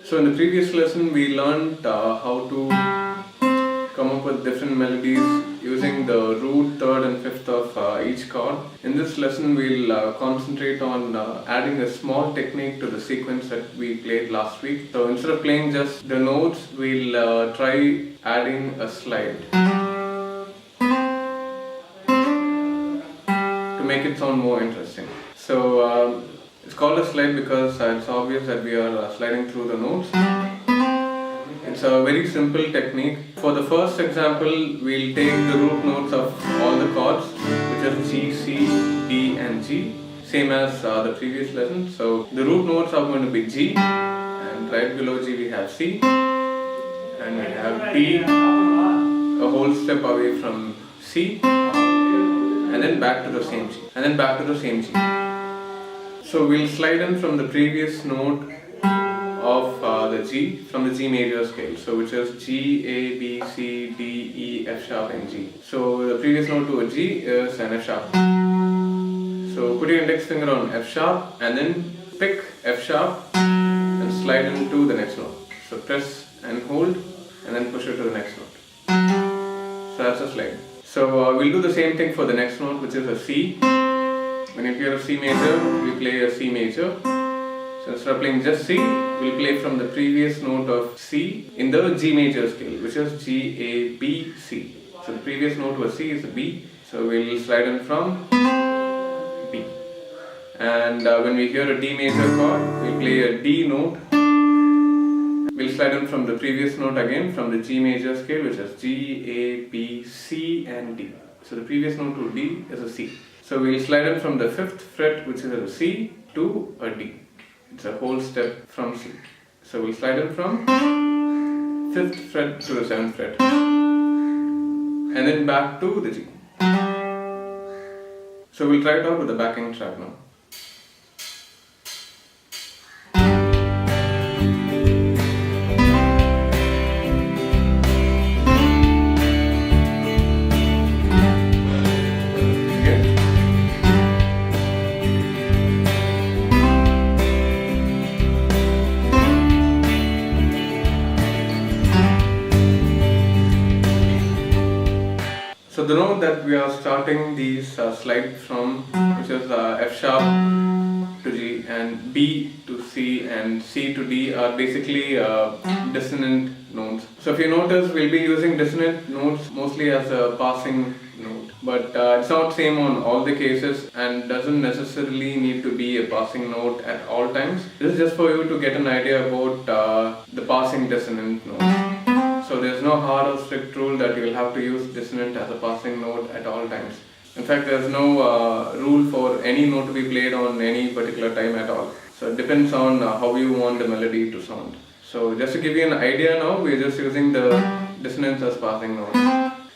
So in the previous lesson we learned how to come up with different melodies using the root, third and fifth of each chord. In this lesson we'll concentrate on adding a small technique to the sequence that we played last week. So instead of playing just the notes, we'll try adding a slide to make it sound more interesting. So it's called a slide because it's obvious that we are sliding through the notes. It's a very simple technique. For the first example, we'll take the root notes of all the chords, which are G, C, D and G, same as the previous lesson. So the root notes are going to be G, and right below G we have C, and we have D, a whole step away from C, and then back to the same G, and then back to the same G. So we'll slide in from the previous note of the G, from the G major scale, so which is G, A, B, C, D, E, F sharp and G. So the previous note to a G is an F sharp. So put your index finger on F sharp and then pick F sharp and slide into the next note. So press and hold and then push it to the next note. So that's a slide. So we'll do the same thing for the next note, which is a C. When you hear a C major, we play a C major. So instead of playing just C, we'll play from the previous note of C in the G major scale, which is G, A, B, C. So the previous note was C is a B, so we'll slide in from B. And when we hear a D major chord, we'll play a D note. We'll slide in from the previous note again from the G major scale, which is G, A, B, C and D. So the previous note to D is a C. So we'll slide in from the 5th fret, which is a C, to a D. It's a whole step from C. So we'll slide in from 5th fret to the 7th fret and then back to the G. So we'll try it out with the backing track now. So the note that we are starting these slides from, which is F sharp to G and B to C and C to D, are basically dissonant notes. So if you notice, we'll be using dissonant notes mostly as a passing note, but it's not same on all the cases and doesn't necessarily need to be a passing note at all times. This is just for you to get an idea about the passing dissonant note. So there's no hard or strict rule that you will have to use dissonant as a passing note at all times. In fact, there's no rule for any note to be played on any particular time at all. So it depends on how you want the melody to sound. So just to give you an idea now, we're just using the dissonance as passing note.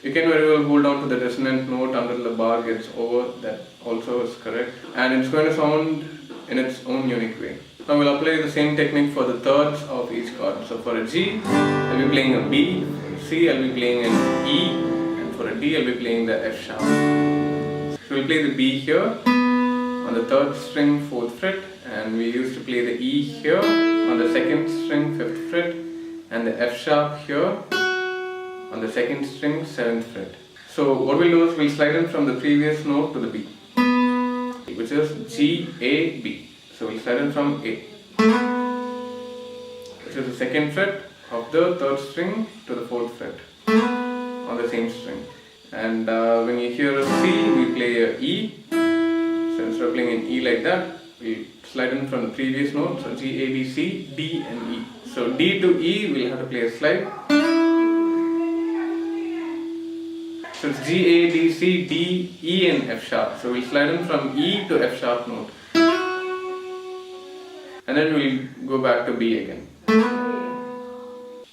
You can very well hold on to the dissonant note until the bar gets over, that also is correct. And it's going to sound in its own unique way. Now we'll apply the same technique for the thirds of each chord. So for a G, I'll be playing a B, for C, I'll be playing an E, and for a D, I'll be playing the F sharp. So we'll play the B here on the 3rd string, 4th fret, and we used to play the E here on the 2nd string, 5th fret, and the F sharp here on the 2nd string, 7th fret. So what we'll do is we'll slide in from the previous note to the B, which is G, A, B. So we'll slide in from A, which is the 2nd fret of the 3rd string to the 4th fret on the same string. And when you hear a C, we play a E. So instead of playing an E like that, we slide in from the previous note. So G, A, B, C, D and E. So D to E, we'll have to play a slide. So it's G, A, B, C, D, E and F sharp. So we'll slide in from E to F sharp note. And then we'll go back to B again.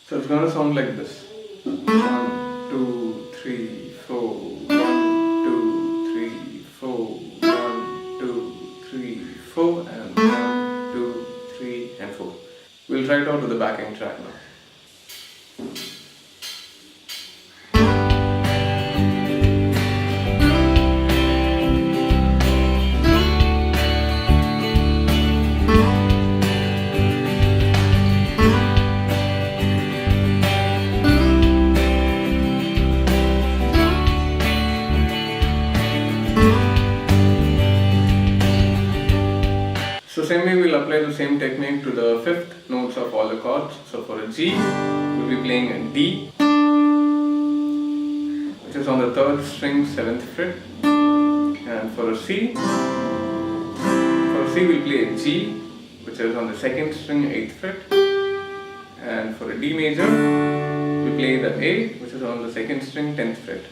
So it's going to sound like this. 1, 2, 3, 4. 1, 2, 3, 4. 1, 2, 3, 4. And 1, 2, 3 and 4. We'll try it out with the backing track now. apply the same technique to the fifth notes of all the chords. So for a G, we'll be playing a D, which is on the 3rd string 7th fret. And for a C we'll play a G, which is on the 2nd string 8th fret. And for a D major, we play the A, which is on the 2nd string 10th fret.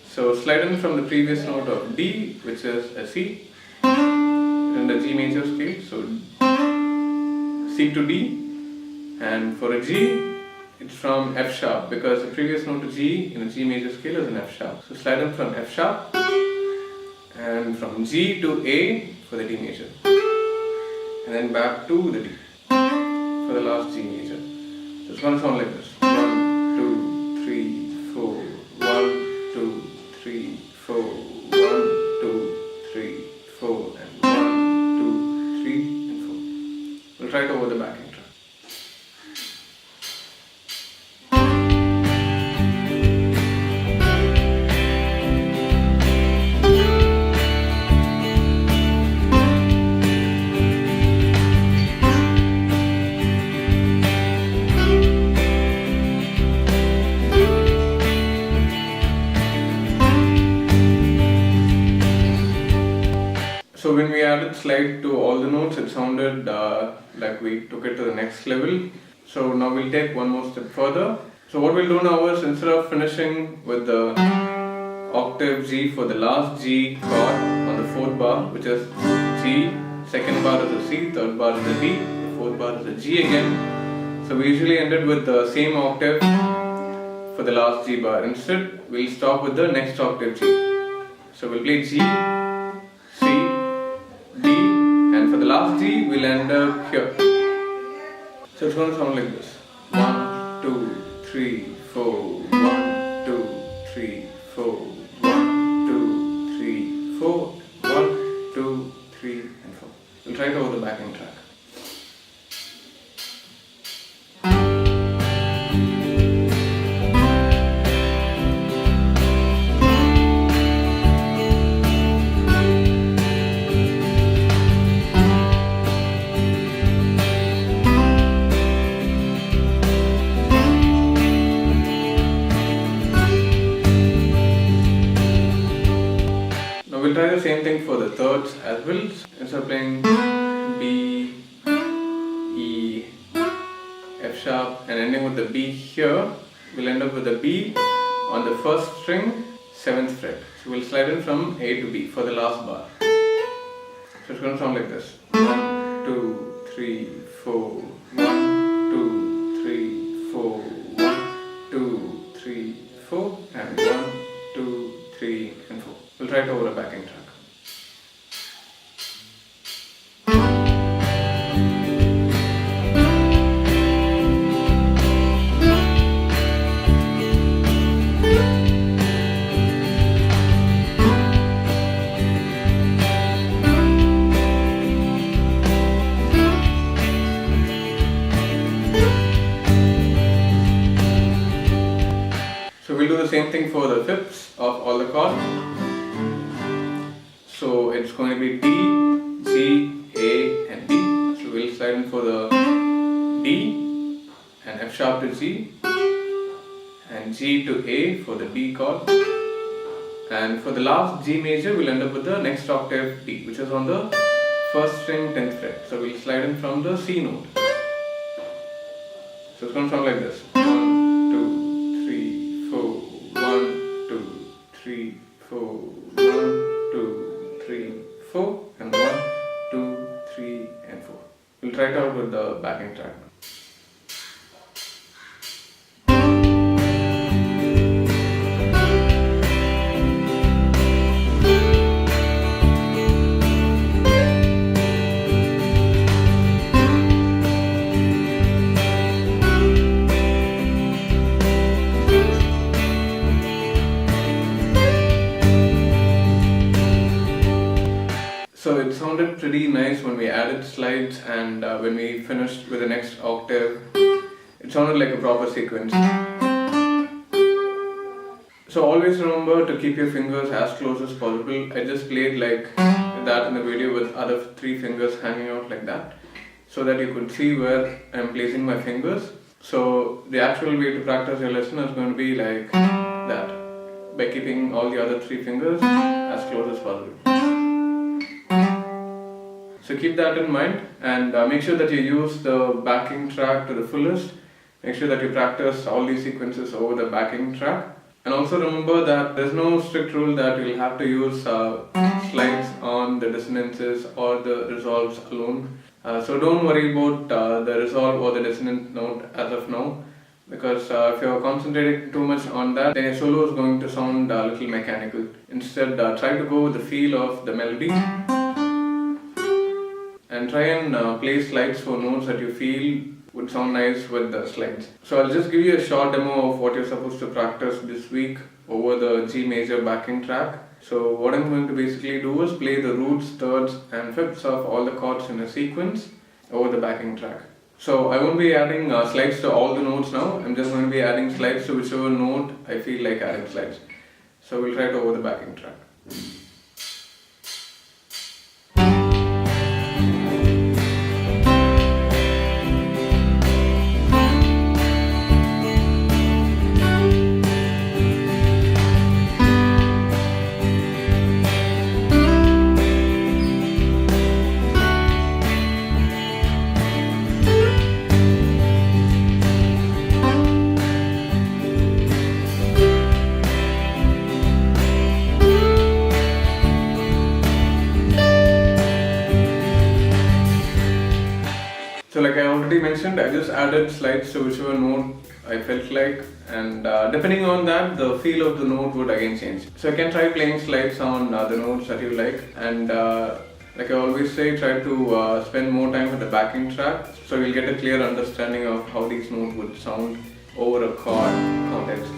So slide in from the previous note of D, which is a C, in the G major scale, so C to D. And for a G, it's from F sharp, because the previous note of G in the G major scale is an F sharp. So slide in from F sharp, and from G to A for the D major, and then back to the D for the last G major. So it's going to sound like this: 1, 2, 3, 4, 1, 2, 3, 4, 1, 2, 3, 4, and 1, 2, 3, and 4. We'll try it over the backing track. So when we added slide to all the notes, it sounded like we took it to the next level. So now we'll take one more step further. So what we'll do now is, instead of finishing with the octave G for the last G chord on the 4th bar, which is G, 2nd bar is a C, 3rd bar is a D, the 4th bar is a G again. So we usually ended with the same octave for the last G bar. Instead, we'll stop with the next octave G. So we'll play G, C, D, and for the last G, we'll end up here. So it's going to sound like this: 1, 2, 3, 4, 1, 2, 3, 4, 1, 2, 3, 4, 1, 2, 3, and 4. We'll try it over the backing track. We'll try the same thing for the thirds as well. Instead of playing B, E, F sharp and ending with the B here, we'll end up with the B on the 1st string 7th fret. So we'll slide in from A to B for the last bar. So it's going to sound like this: 1, 2, 3, 4, 1, 2, 3, 4, 1, 2, 3, 4, and 1, 2, 3, and 4. We'll try it over a backing track. So we'll do the same thing for the fifths of all the chords. So it's going to be D, G, A, and D. So we'll slide in for the D and F sharp to G, and G to A for the D chord. And for the last G major, we'll end up with the next octave D, which is on the 1st string 10th fret. So we'll slide in from the C note. So it's going to sound like this: 1, 2, 3, 4, 1, 2, 3, 4, 1, 2, 3, 4, and 1, 2, 3, and 4. We'll try it out with the backing track now. So it sounded pretty nice when we added slides, and when we finished with the next octave, it sounded like a proper sequence. So always remember to keep your fingers as close as possible. I just played like that in the video with other 3 fingers hanging out like that, so that you could see where I'm placing my fingers. So the actual way to practice your lesson is going to be like that, by keeping all the other 3 fingers as close as possible. So keep that in mind, and make sure that you use the backing track to the fullest. Make sure that you practice all these sequences over the backing track. And also remember that there's no strict rule that you'll have to use slides on the dissonances or the resolves alone. So don't worry about the resolve or the dissonant note as of now, because if you're concentrating too much on that, then your solo is going to sound a little mechanical. Instead, try to go with the feel of the melody, and try and play slides for notes that you feel would sound nice with the slides. So I'll just give you a short demo of what you're supposed to practice this week over the G major backing track. So what I'm going to basically do is play the roots, thirds and fifths of all the chords in a sequence over the backing track. So I won't be adding slides to all the notes now. I'm just going to be adding slides to whichever note I feel like adding slides. So we'll try it over the backing track. So like I already mentioned, I just added slides to whichever note I felt like, and depending on that, the feel of the note would again change. So you can try playing slides on the notes that you like, and like I always say, try to spend more time with the backing track, so you'll get a clear understanding of how these notes would sound over a chord context.